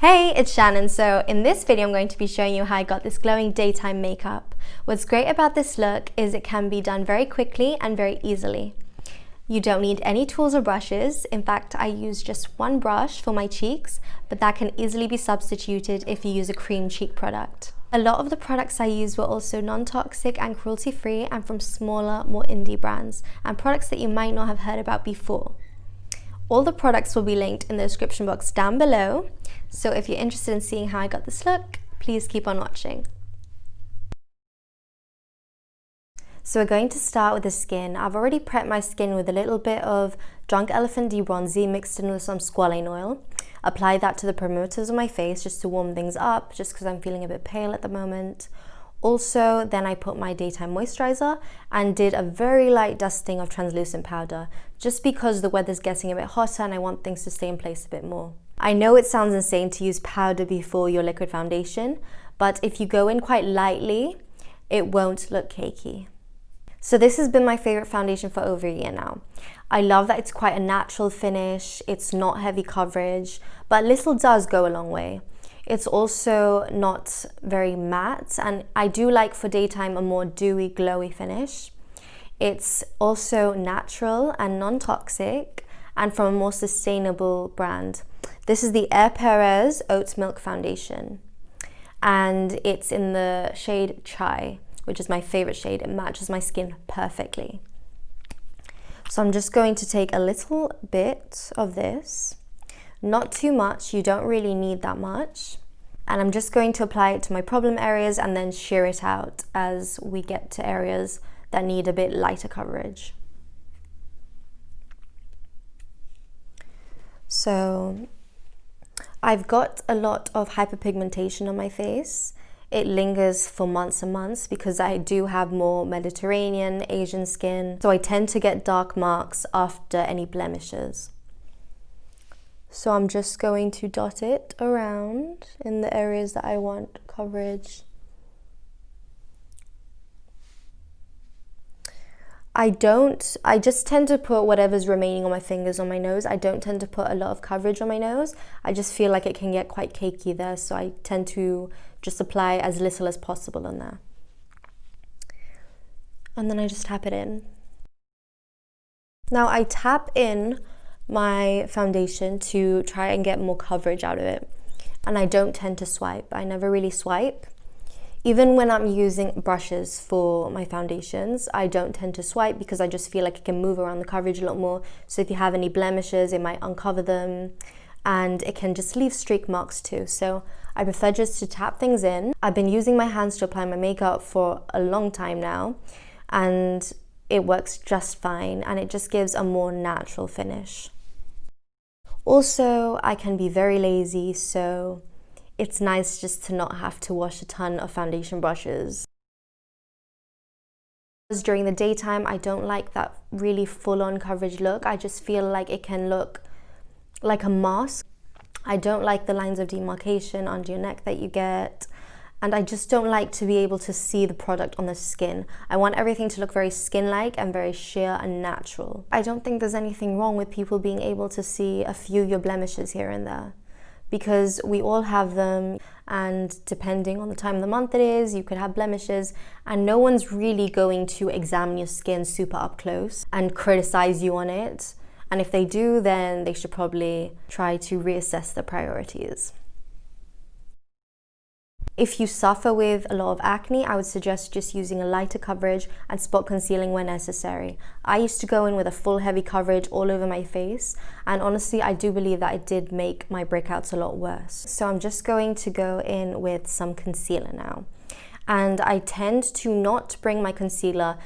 Hey, it's Shannon. So in this video, I'm going to be showing you how I got this glowing daytime makeup. What's great about this look is it can be done very quickly and very easily. You don't need any tools or brushes. In fact, I use just one brush for my cheeks, but that can easily be substituted if you use a cream cheek product. A lot of the products I used were also non-toxic and cruelty-free and from smaller, more indie brands and products that you might not have heard about before. All the products will be linked in the description box down below. So if you're interested in seeing how I got this look, please keep on watching. So we're going to start with the skin. I've already prepped my skin with a little bit of Drunk Elephant Debronzy mixed in with some squalane oil. Apply that to the perimeters of my face just to warm things up, just because I'm feeling a bit pale at the moment. Also, then I put my daytime moisturizer and did a very light dusting of translucent powder, just because the weather's getting a bit hotter and I want things to stay in place a bit more. I know it sounds insane to use powder before your liquid foundation, but if you go in quite lightly, it won't look cakey. So this has been my favorite foundation for over a year now. I love that it's quite a natural finish, it's not heavy coverage, but little does go a long way. It's also not very matte, and I do like for daytime a more dewy, glowy finish. It's also natural and non-toxic and from a more sustainable brand. This is the Ere Perez Oat Milk Foundation, and it's in the shade Chai, which is my favorite shade. It matches my skin perfectly. So I'm just going to take a little bit of this, not too much, you don't really need that much. And I'm just going to apply it to my problem areas and then sheer it out as we get to areas that need a bit lighter coverage. So I've got a lot of hyperpigmentation on my face. It lingers for months and months because I do have more Mediterranean, Asian skin. So I tend to get dark marks after any blemishes. So I'm just going to dot it around in the areas that I want coverage. I just tend to put whatever's remaining on my fingers on my nose. I don't tend to put a lot of coverage on my nose. I just feel like it can get quite cakey there, so I tend to just apply as little as possible on there. And then I just tap it in. Now I tap in my foundation to try and get more coverage out of it, and I don't tend to swipe. I never really swipe. Even when I'm using brushes for my foundations, I don't tend to swipe because I just feel like it can move around the coverage a lot more. So if you have any blemishes, it might uncover them, and it can just leave streak marks too. So I prefer just to tap things in. I've been using my hands to apply my makeup for a long time now, and it works just fine, and it just gives a more natural finish. Also, I can be very lazy, so it's nice just to not have to wash a ton of foundation brushes. During the daytime, I don't like that really full-on coverage look. I just feel like it can look like a mask. I don't like the lines of demarcation under your neck that you get, and I just don't like to be able to see the product on the skin. I want everything to look very skin-like and very sheer and natural. I don't think there's anything wrong with people being able to see a few of your blemishes here and there, because we all have them, and depending on the time of the month it is, you could have blemishes, and no one's really going to examine your skin super up close and criticize you on it. And if they do, then they should probably try to reassess their priorities. If you suffer with a lot of acne, I would suggest just using a lighter coverage and spot concealing when necessary. I used to go in with a full heavy coverage all over my face, and honestly I do believe that it did make my breakouts a lot worse. So I'm just going to go in with some concealer now. And I tend to not bring my concealer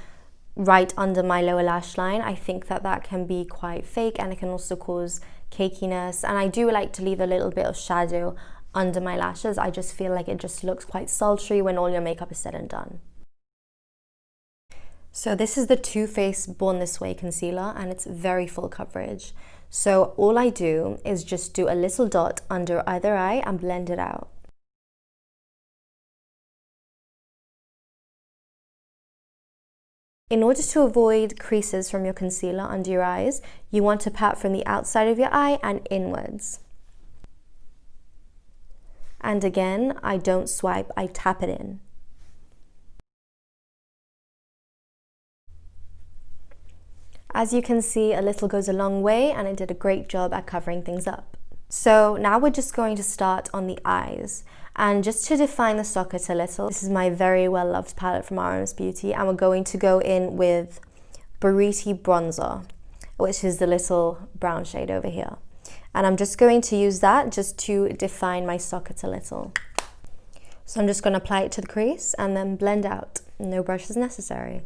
right under my lower lash line. I think that that can be quite fake, and it can also cause cakiness, and I do like to leave a little bit of shadow under my lashes. I just feel like it just looks quite sultry when all your makeup is said and done. So this is the Too Faced Born This Way concealer, and it's very full coverage. So all I do is just do a little dot under either eye and blend it out. In order to avoid creases from your concealer under your eyes, you want to pat from the outside of your eye and inwards. and again, I don't swipe, I tap it in. As you can see, a little goes a long way, and it did a great job at covering things up. So now we're just going to start on the eyes. And just to define the socket a little, this is my very well loved palette from RMS Beauty, and we're going to go in with Beauty Bronzer, which is the little brown shade over here. And I'm just going to use that just to define my socket a little. So I'm just going to apply it to the crease and then blend out. No brush is necessary.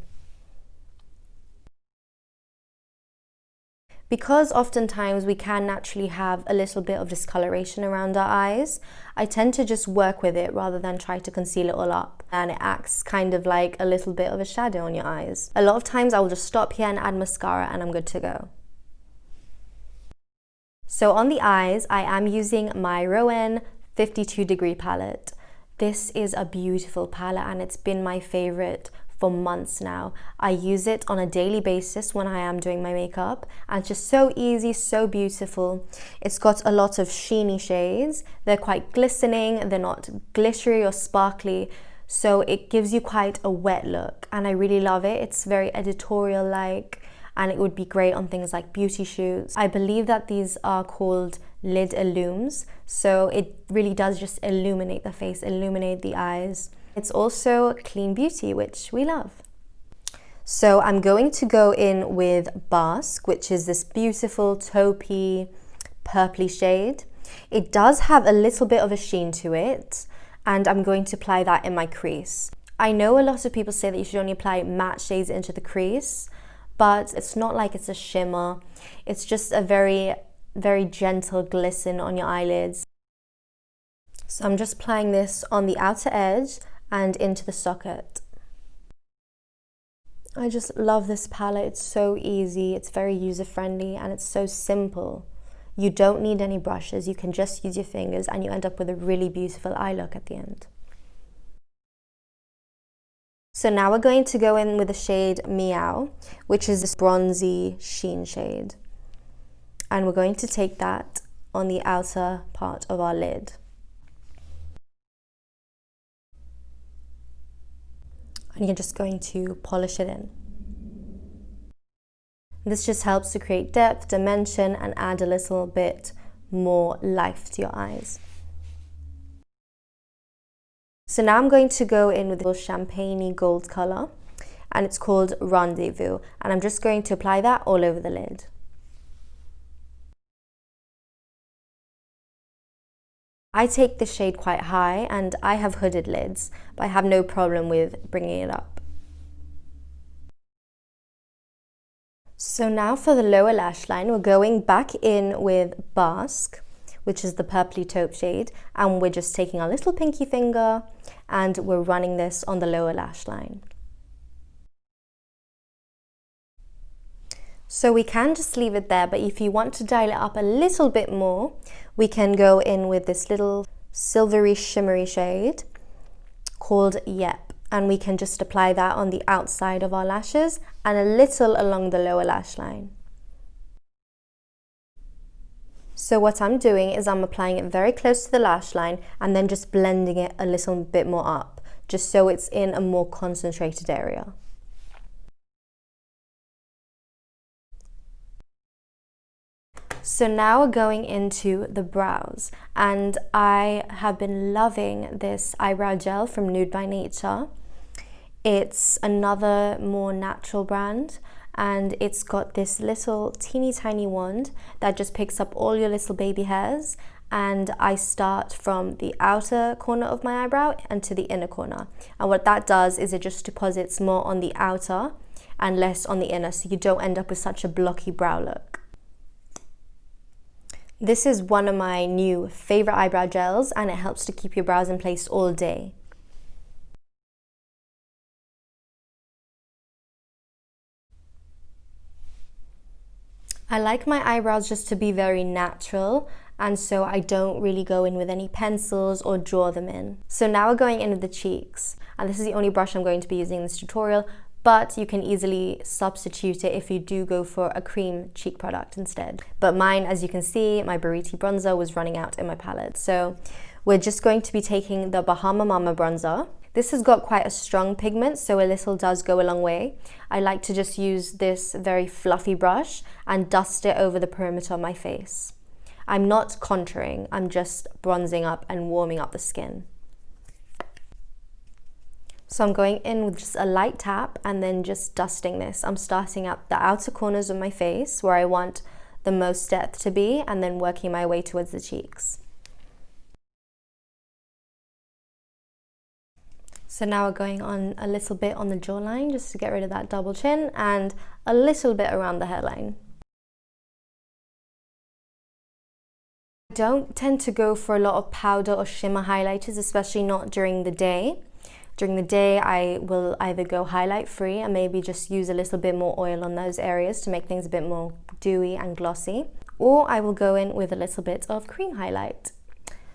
Because oftentimes we can naturally have a little bit of discoloration around our eyes, I tend to just work with it rather than try to conceal it all up. And it acts kind of like a little bit of a shadow on your eyes. A lot of times I will just stop here and add mascara and I'm good to go. So on the eyes, I am using my Róen 52 degree palette. This is a beautiful palette and it's been my favorite for months now. I use it on a daily basis when I am doing my makeup, and it's just so easy, so beautiful. It's got a lot of sheeny shades. They're quite glistening, they're not glittery or sparkly, so it gives you quite a wet look, and I really love it. It's very editorial-like, and it would be great on things like beauty shoots. I believe that these are called lid illums, so it really does just illuminate the face, illuminate the eyes. It's also clean beauty, which we love. So I'm going to go in with Basque, which is this beautiful taupey, purpley shade. It does have a little bit of a sheen to it, and I'm going to apply that in my crease. I know a lot of people say that you should only apply matte shades into the crease, but it's not like it's a shimmer. It's just a very, very gentle glisten on your eyelids. So I'm just applying this on the outer edge and into the socket. I just love this palette. It's so easy, it's very user-friendly, and it's so simple. You don't need any brushes, you can just use your fingers and you end up with a really beautiful eye look at the end. So now we're going to go in with the shade Meow, which is this bronzy sheen shade. And we're going to take that on the outer part of our lid. And you're just going to polish it in. This just helps to create depth, dimension, and add a little bit more life to your eyes. So now I'm going to go in with a champagne gold color, and it's called Rendezvous, and I'm just going to apply that all over the lid. I take the shade quite high, and I have hooded lids, but I have no problem with bringing it up. So now for the lower lash line, we're going back in with Basque, which is the purpley taupe shade, and we're just taking our little pinky finger and we're running this on the lower lash line. So we can just leave it there, but if you want to dial it up a little bit more, we can go in with this little silvery shimmery shade called Yep, and we can just apply that on the outside of our lashes and a little along the lower lash line. So what I'm doing is I'm applying it very close to the lash line and then just blending it a little bit more up, just so it's in a more concentrated area. So now we're going into the brows, and I have been loving this eyebrow gel from Nude by Nature. It's another more natural brand, and it's got this little teeny tiny wand that just picks up all your little baby hairs, and I start from the outer corner of my eyebrow and to the inner corner. And what that does is it just deposits more on the outer and less on the inner, so you don't end up with such a blocky brow look. This is one of my new favorite eyebrow gels, and it helps to keep your brows in place all day. I like my eyebrows just to be very natural, and so I don't really go in with any pencils or draw them in. So now we're going in with the cheeks, and this is the only brush I'm going to be using in this tutorial, but you can easily substitute it if you do go for a cream cheek product instead. But mine, as you can see, my Beauty bronzer was running out in my palette. So we're just going to be taking the Bahama Mama bronzer. This has got quite a strong pigment, so a little does go a long way. I like to just use this very fluffy brush and dust it over the perimeter of my face. I'm not contouring, I'm just bronzing up and warming up the skin. So I'm going in with just a light tap and then just dusting this. I'm starting at the outer corners of my face where I want the most depth to be, and then working my way towards the cheeks. So now we're going on a little bit on the jawline just to get rid of that double chin, and a little bit around the hairline. I don't tend to go for a lot of powder or shimmer highlighters, especially not during the day. During the day, I will either go highlight free and maybe just use a little bit more oil on those areas to make things a bit more dewy and glossy, or I will go in with a little bit of cream highlight.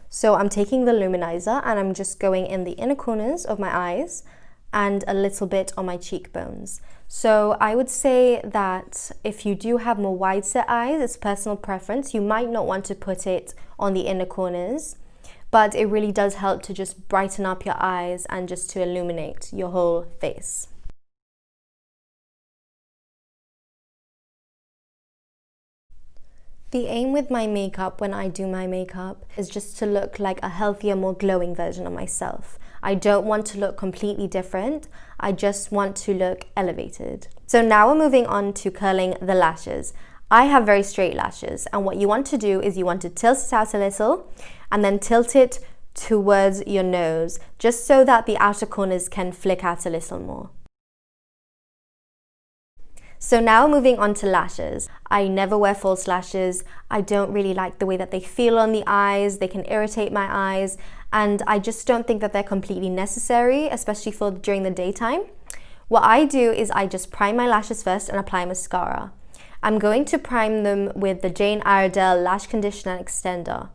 So I'm taking the luminizer and I'm just going in the inner corners of my eyes and a little bit on my cheekbones. So I would say that if you do have more wide set eyes, it's personal preference. You might not want to put it on the inner corners, but it really does help to just brighten up your eyes and just to illuminate your whole face. The aim with my makeup when I do my makeup is just to look like a healthier, more glowing version of myself. I don't want to look completely different. I just want to look elevated. So now we're moving on to curling the lashes. I have very straight lashes, and what you want to do is you want to tilt it out a little and then tilt it towards your nose, just so that the outer corners can flick out a little more. So now moving on to lashes. I never wear false lashes. I don't really like the way that they feel on the eyes. They can irritate my eyes, and I just don't think that they're completely necessary, especially for during the daytime. What I do is I just prime my lashes first and apply mascara. I'm going to prime them with the Jane Iredale Lash Conditioner and Extender.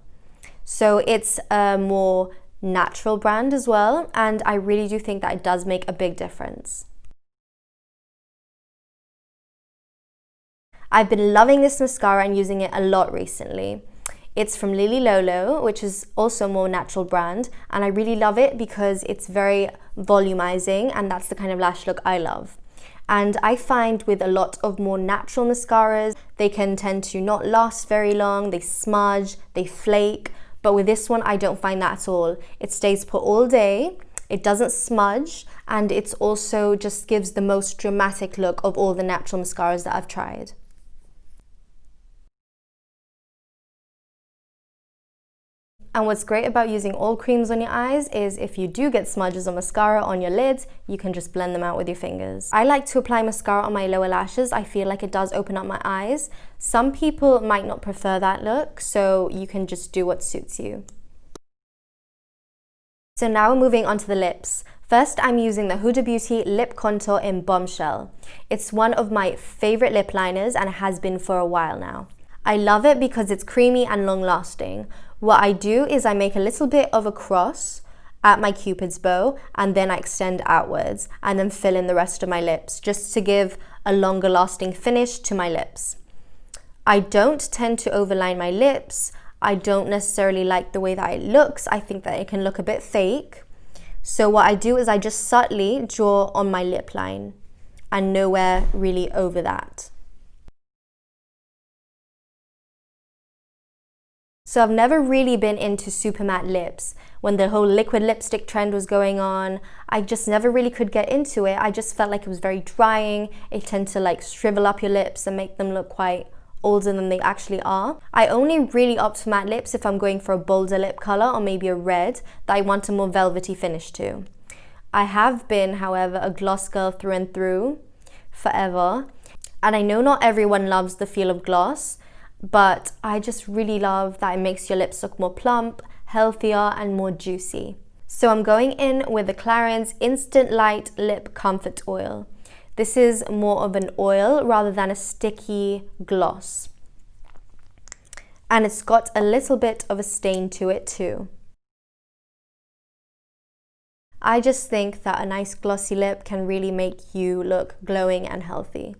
So it's a more natural brand as well, and I really do think that it does make a big difference. I've been loving this mascara and using it a lot recently. It's from Lily Lolo, which is also a more natural brand, and I really love it because it's very volumizing, and that's the kind of lash look I love. And I find with a lot of more natural mascaras, they can tend to not last very long, they smudge, they flake, but with this one I don't find that at all. It stays put all day, it doesn't smudge, and it's also just gives the most dramatic look of all the natural mascaras that I've tried. And what's great about using all creams on your eyes is if you do get smudges or mascara on your lids, you can just blend them out with your fingers. I like to apply mascara on my lower lashes. I feel like it does open up my eyes. Some people might not prefer that look, so you can just do what suits you. So now we're moving on to the lips. First, I'm using the Huda Beauty Lip Contour in Bombshell. It's one of my favorite lip liners and it has been for a while now. I love it because it's creamy and long lasting. What I do is I make a little bit of a cross at my cupid's bow and then I extend outwards and then fill in the rest of my lips just to give a longer lasting finish to my lips. I don't tend to overline my lips. I don't necessarily like the way that it looks. I think that it can look a bit fake. So what I do is I just subtly draw on my lip line and nowhere really over that. So I've never really been into super matte lips. When the whole liquid lipstick trend was going on, I just never really could get into it. I just felt like it was very drying. It tends to like shrivel up your lips and make them look quite older than they actually are. I only really opt for matte lips if I'm going for a bolder lip color or maybe a red that I want a more velvety finish to. I have been, however, a gloss girl through and through forever. And I know not everyone loves the feel of gloss, but I just really love that it makes your lips look more plump, healthier, and more juicy. So I'm going in with the Clarins Instant Light Lip Comfort Oil. This is more of an oil rather than a sticky gloss. And it's got a little bit of a stain to it too. I just think that a nice glossy lip can really make you look glowing and healthy.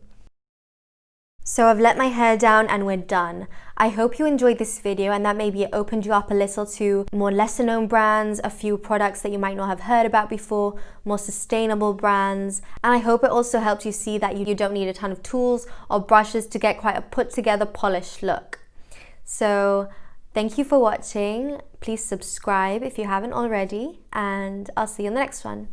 So I've let my hair down and we're done. I hope you enjoyed this video and that maybe it opened you up a little to more lesser known brands, a few products that you might not have heard about before, more sustainable brands. And I hope it also helped you see that you don't need a ton of tools or brushes to get quite a put together polished look. So thank you for watching. Please subscribe if you haven't already, and I'll see you in the next one.